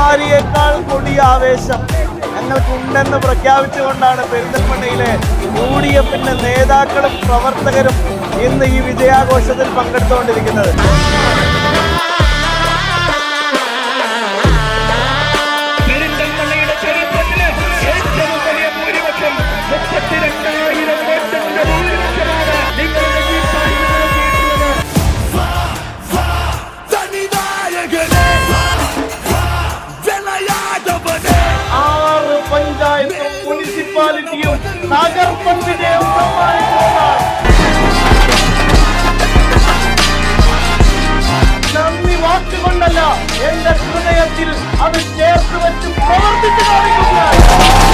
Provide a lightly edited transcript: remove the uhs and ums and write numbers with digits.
മഹാമാരിയേക്കാൾ കൊടിയ ആവേശം ഞങ്ങൾക്കുണ്ടെന്ന് പ്രഖ്യാപിച്ചുകൊണ്ടാണ് പെരിന്തൽമണ്ണയിലെ UDFന്റെ നേതാക്കളും പ്രവർത്തകരും ഇന്ന് ഈ വിജയാഘോഷത്തിൽ പങ്കെടുത്തുകൊണ്ടിരിക്കുന്നത്. പഞ്ചായത്തും മുനിസിപ്പാലിറ്റിയും തകർപ്പൻ വിജയം നന്ദി വാക്കുകൊണ്ടല്ല, എന്റെ ഹൃദയത്തിൽ അത് ചേർത്ത് വെച്ച് പ്രവർത്തിച്ചു കാണിക്കുന്നു.